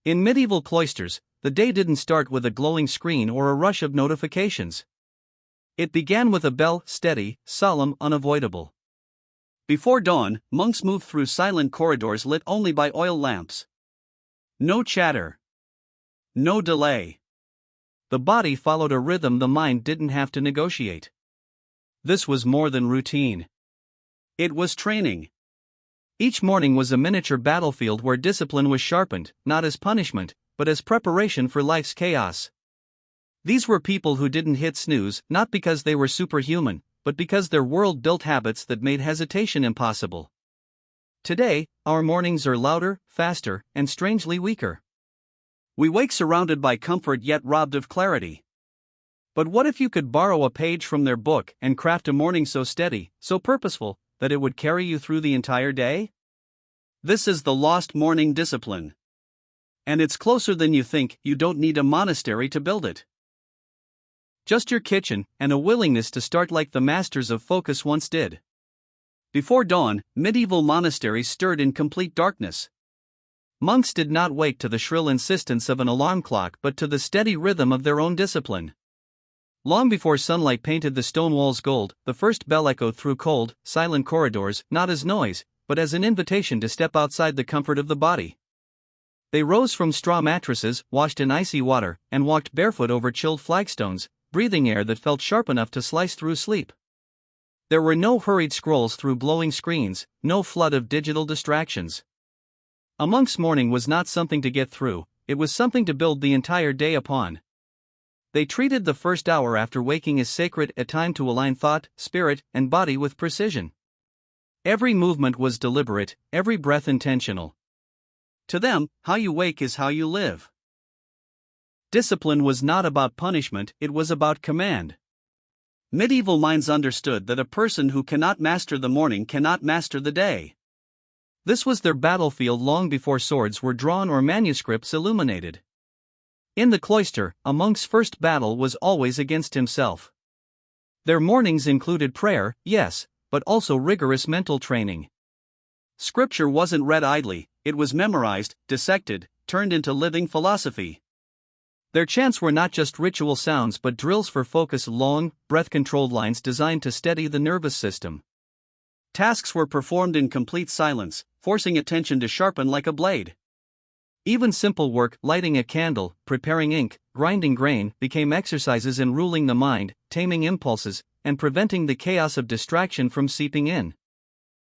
In medieval cloisters, the day didn't start with a glowing screen or a rush of notifications. It began with a bell, steady, solemn, unavoidable. Before dawn, monks moved through silent corridors lit only by oil lamps. No chatter. No delay. The body followed a rhythm the mind didn't have to negotiate. This was more than routine. It was training. Each morning was a miniature battlefield where discipline was sharpened, not as punishment, but as preparation for life's chaos. These were people who didn't hit snooze, not because they were superhuman, but because their world built habits that made hesitation impossible. Today, our mornings are louder, faster, and strangely weaker. We wake surrounded by comfort yet robbed of clarity. But what if you could borrow a page from their book and craft a morning so steady, so purposeful, that it would carry you through the entire day? This is the lost morning discipline. And it's closer than you think. You don't need a monastery to build it. Just your kitchen, and a willingness to start like the masters of focus once did. Before dawn, medieval monasteries stirred in complete darkness. Monks did not wake to the shrill insistence of an alarm clock but to the steady rhythm of their own discipline. Long before sunlight painted the stone walls gold, the first bell echoed through cold, silent corridors, not as noise, but as an invitation to step outside the comfort of the body. They rose from straw mattresses, washed in icy water, and walked barefoot over chilled flagstones, breathing air that felt sharp enough to slice through sleep. There were no hurried scrolls through glowing screens, no flood of digital distractions. A monk's morning was not something to get through, it was something to build the entire day upon. They treated the first hour after waking as sacred, a time to align thought, spirit, and body with precision. Every movement was deliberate, every breath intentional. To them, how you wake is how you live. Discipline was not about punishment, it was about command. Medieval minds understood that a person who cannot master the morning cannot master the day. This was their battlefield long before swords were drawn or manuscripts illuminated. In the cloister, a monk's first battle was always against himself. Their mornings included prayer, yes, but also rigorous mental training. Scripture wasn't read idly, it was memorized, dissected, turned into living philosophy. Their chants were not just ritual sounds but drills for focus, long, breath-controlled lines designed to steady the nervous system. Tasks were performed in complete silence, forcing attention to sharpen like a blade. Even simple work, lighting a candle, preparing ink, grinding grain, became exercises in ruling the mind, taming impulses, and preventing the chaos of distraction from seeping in.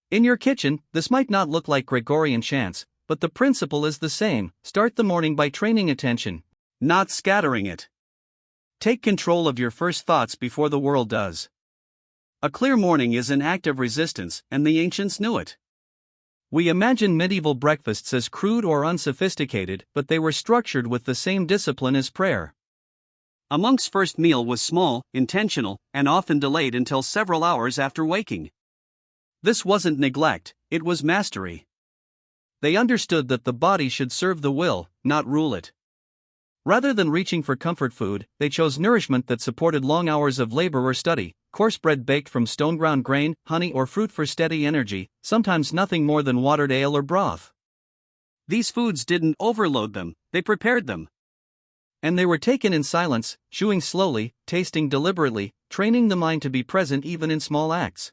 In your kitchen, this might not look like Gregorian chants, but the principle is the same. Start the morning by training attention, not scattering it. Take control of your first thoughts before the world does. A clear morning is an act of resistance, and the ancients knew it. We imagine medieval breakfasts as crude or unsophisticated, but they were structured with the same discipline as prayer. A monk's first meal was small, intentional, and often delayed until several hours after waking. This wasn't neglect, it was mastery. They understood that the body should serve the will, not rule it. Rather than reaching for comfort food, they chose nourishment that supported long hours of labor or study, coarse bread baked from stone-ground grain, honey or fruit for steady energy, sometimes nothing more than watered ale or broth. These foods didn't overload them, they prepared them. And they were taken in silence, chewing slowly, tasting deliberately, training the mind to be present even in small acts.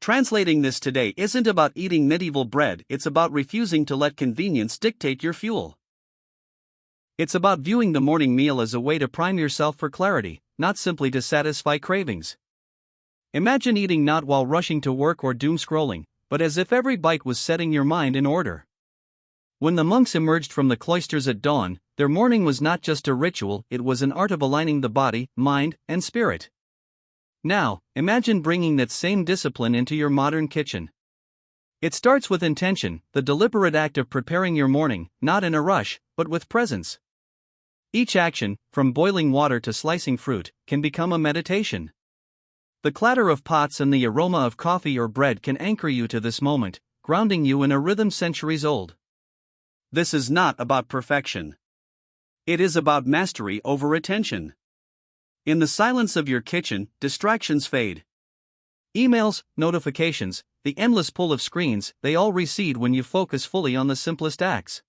Translating this today isn't about eating medieval bread, it's about refusing to let convenience dictate your fuel. It's about viewing the morning meal as a way to prime yourself for clarity, not simply to satisfy cravings. Imagine eating not while rushing to work or doom scrolling, but as if every bite was setting your mind in order. When the monks emerged from the cloisters at dawn, their morning was not just a ritual, it was an art of aligning the body, mind, and spirit. Now, imagine bringing that same discipline into your modern kitchen. It starts with intention, the deliberate act of preparing your morning, not in a rush, but with presence. Each action, from boiling water to slicing fruit, can become a meditation. The clatter of pots and the aroma of coffee or bread can anchor you to this moment, grounding you in a rhythm centuries old. This is not about perfection. It is about mastery over attention. In the silence of your kitchen, distractions fade. Emails, notifications, the endless pull of screens, they all recede when you focus fully on the simplest acts.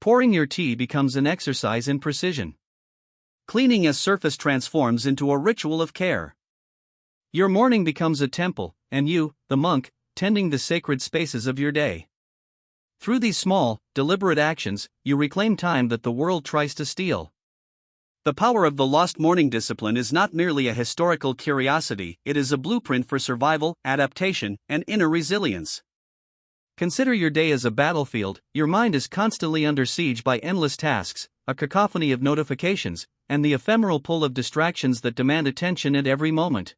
Pouring your tea becomes an exercise in precision. Cleaning a surface transforms into a ritual of care. Your morning becomes a temple, and you, the monk, tending the sacred spaces of your day. Through these small, deliberate actions, you reclaim time that the world tries to steal. The power of the lost morning discipline is not merely a historical curiosity, it is a blueprint for survival, adaptation, and inner resilience. Consider your day as a battlefield. Your mind is constantly under siege by endless tasks, a cacophony of notifications, and the ephemeral pull of distractions that demand attention at every moment.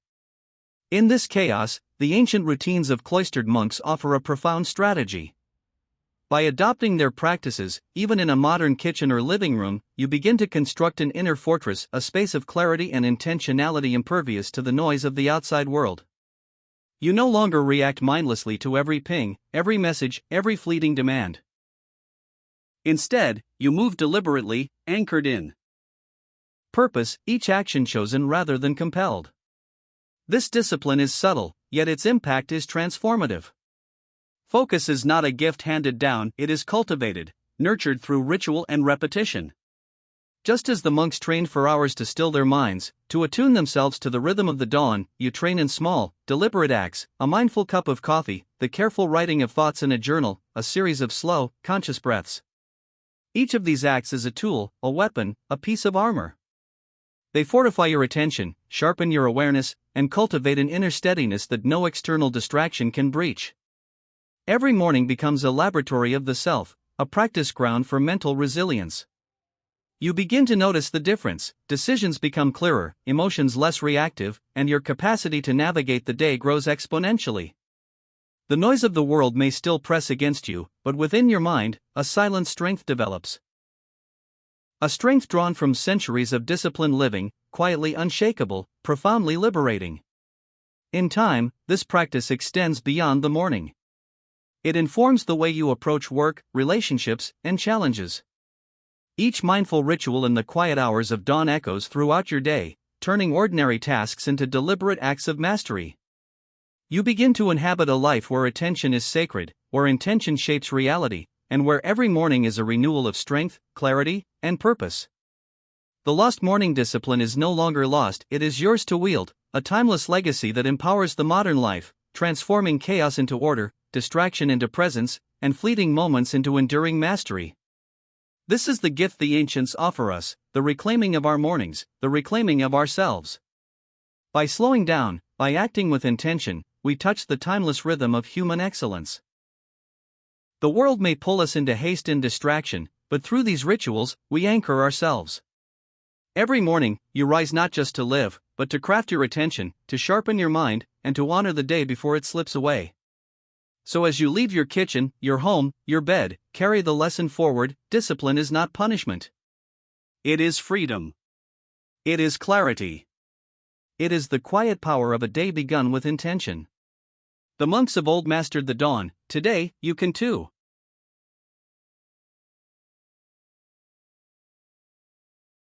In this chaos, the ancient routines of cloistered monks offer a profound strategy. By adopting their practices, even in a modern kitchen or living room, you begin to construct an inner fortress, a space of clarity and intentionality impervious to the noise of the outside world. You no longer react mindlessly to every ping, every message, every fleeting demand. Instead, you move deliberately, anchored in purpose, each action chosen rather than compelled. This discipline is subtle, yet its impact is transformative. Focus is not a gift handed down, it is cultivated, nurtured through ritual and repetition. Just as the monks trained for hours to still their minds, to attune themselves to the rhythm of the dawn, you train in small, deliberate acts, a mindful cup of coffee, the careful writing of thoughts in a journal, a series of slow, conscious breaths. Each of these acts is a tool, a weapon, a piece of armor. They fortify your attention, sharpen your awareness, and cultivate an inner steadiness that no external distraction can breach. Every morning becomes a laboratory of the self, a practice ground for mental resilience. You begin to notice the difference, decisions become clearer, emotions less reactive, and your capacity to navigate the day grows exponentially. The noise of the world may still press against you, but within your mind, a silent strength develops. A strength drawn from centuries of disciplined living, quietly unshakable, profoundly liberating. In time, this practice extends beyond the morning. It informs the way you approach work, relationships, and challenges. Each mindful ritual in the quiet hours of dawn echoes throughout your day, turning ordinary tasks into deliberate acts of mastery. You begin to inhabit a life where attention is sacred, where intention shapes reality, and where every morning is a renewal of strength, clarity, and purpose. The lost morning discipline is no longer lost, it is yours to wield, a timeless legacy that empowers the modern life, transforming chaos into order, distraction into presence, and fleeting moments into enduring mastery. This is the gift the ancients offer us, the reclaiming of our mornings, the reclaiming of ourselves. By slowing down, by acting with intention, we touch the timeless rhythm of human excellence. The world may pull us into haste and distraction, but through these rituals, we anchor ourselves. Every morning, you rise not just to live, but to craft your attention, to sharpen your mind, and to honor the day before it slips away. So as you leave your kitchen, your home, your bed, carry the lesson forward: discipline is not punishment. It is freedom. It is clarity. It is the quiet power of a day begun with intention. The monks of old mastered the dawn, today, you can too.